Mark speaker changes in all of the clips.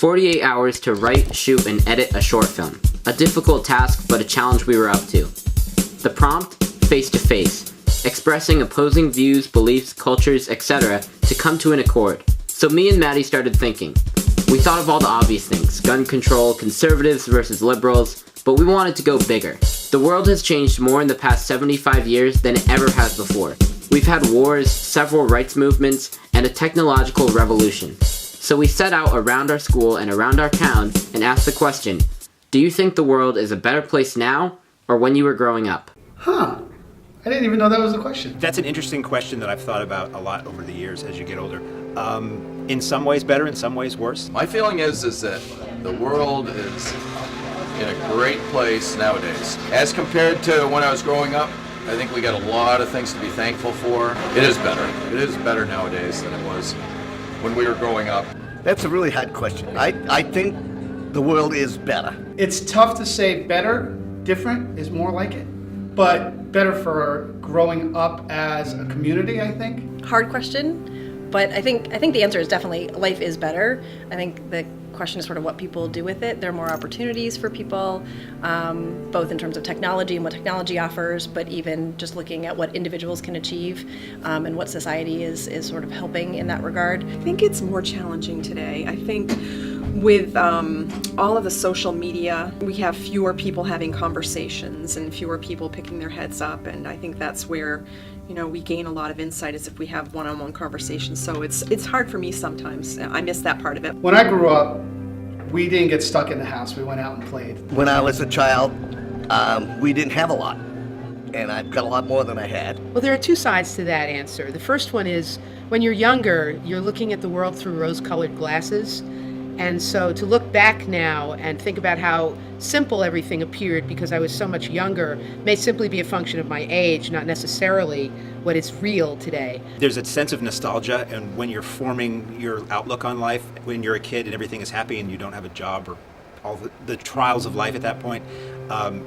Speaker 1: 48 hours to write, shoot, and edit a short film. A difficult task, but a challenge we were up to. The prompt? Face-to-face. Expressing opposing views, beliefs, cultures, etc. to come to an accord. So me and Madi started thinking. We thought of all the obvious things, gun control, conservatives versus liberals, but we wanted to go bigger. The world has changed more in the past 75 years than it ever has before. We've had wars, several rights movements, and a technological revolution. So we set out around our school and around our town and asked the question, do you think the world is a better place now or when you were growing up?
Speaker 2: Huh. I didn't even know that was a question.
Speaker 3: That's an interesting question that I've thought about a lot over the years as you get older. In some ways better, in some ways worse.
Speaker 4: My feeling is that the world is in a great place nowadays. As compared to when I was growing up, I think we got a lot of things to be thankful for. It is better. It is better nowadays than it was when we were growing up.
Speaker 5: That's a really hard question. I think the world is better.
Speaker 2: It's tough to say better, different is more like it, but better for growing up as a community, I think.
Speaker 6: Hard question, but I think the answer is definitely life is better. I think the question is sort of what people do with it. There are more opportunities for people, both in terms of technology and what technology offers, but even just looking at what individuals can achieve and what society is sort of helping in that regard.
Speaker 7: I think it's more challenging today. I think with all of the social media, we have fewer people having conversations and fewer people picking their heads up, and I think that's where we gain a lot of insight is if we have one-on-one conversations. So it's hard for me sometimes. I miss that part of it.
Speaker 2: When I grew up, we didn't get stuck in the house. We went out and played.
Speaker 5: When I was a child, we didn't have a lot, and I've got a lot more than I had.
Speaker 8: Well, there are two sides to that answer. The first one is when you're younger, you're looking at the world through rose-colored glasses. And so to look back now and think about how simple everything appeared because I was so much younger may simply be a function of my age, not necessarily what is real today.
Speaker 3: There's a sense of nostalgia, and when you're forming your outlook on life, when you're a kid and everything is happy and you don't have a job or all the trials of life at that point,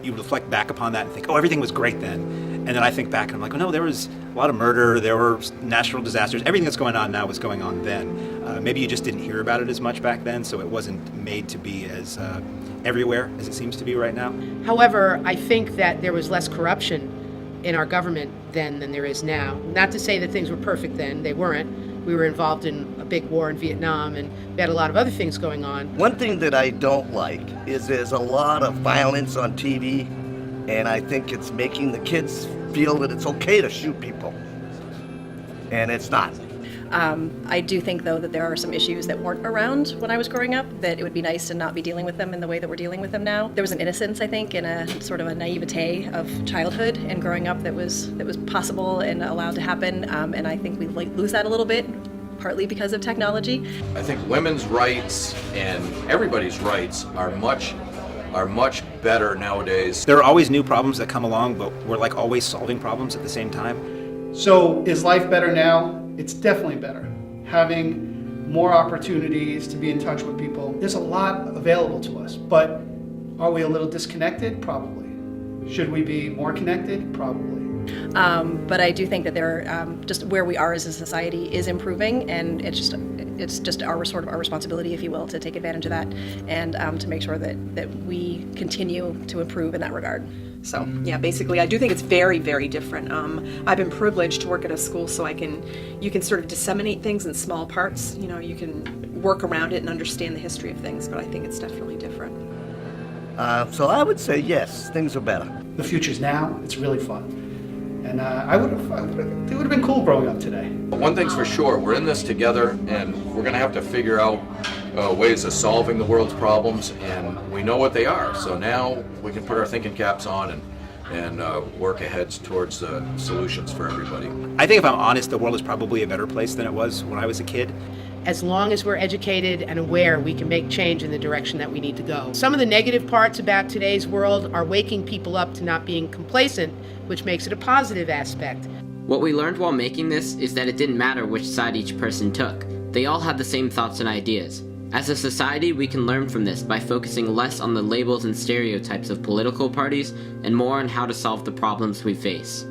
Speaker 3: you reflect back upon that and think, oh, everything was great then. And then I think back and I'm like, oh no, there was a lot of murder, there were natural disasters, everything that's going on now was going on then. Maybe you just didn't hear about it as much back then, so it wasn't made to be as everywhere as it seems to be right now.
Speaker 8: However, I think that there was less corruption in our government then than there is now. Not to say that things were perfect then, they weren't. We were involved in a big war in Vietnam, and we had a lot of other things going on.
Speaker 5: One thing that I don't like is there's a lot of violence on TV, and I think it's making the kids feel that it's okay to shoot people, and it's not.
Speaker 6: I do think, though, that there are some issues that weren't around when I was growing up, that it would be nice to not be dealing with them in the way that we're dealing with them now. There was an innocence, I think, and a sort of a naivete of childhood and growing up that was possible and allowed to happen, and I think we lose that a little bit, partly because of technology.
Speaker 4: I think women's rights and everybody's rights are much better nowadays.
Speaker 3: There are always new problems that come along, but we're like always solving problems at the same time.
Speaker 2: So is life better now? It's definitely better. Having more opportunities to be in touch with people. There's a lot available to us, but are we a little disconnected? Probably. Should we be more connected? Probably.
Speaker 6: But I do think that just where we are as a society is improving, and it's just our responsibility, if you will, to take advantage of that and to make sure that we continue to improve in that regard.
Speaker 7: So yeah, basically I do think it's very, very different. I've been privileged to work at a school so you can sort of disseminate things in small parts. You can work around it and understand the history of things, but I think it's definitely different.
Speaker 5: So I would say yes, things are better.
Speaker 2: The future's now. It's really fun. And it would have been cool growing up today.
Speaker 4: One thing's for sure, we're in this together, and we're going to have to figure out ways of solving the world's problems, and we know what they are. So now we can put our thinking caps on and work ahead towards solutions for everybody.
Speaker 3: I think if I'm honest, the world is probably a better place than it was when I was a kid.
Speaker 8: As long as we're educated and aware, we can make change in the direction that we need to go. Some of the negative parts about today's world are waking people up to not being complacent, which makes it a positive aspect.
Speaker 1: What we learned while making this is that it didn't matter which side each person took. They all had the same thoughts and ideas. As a society, we can learn from this by focusing less on the labels and stereotypes of political parties and more on how to solve the problems we face.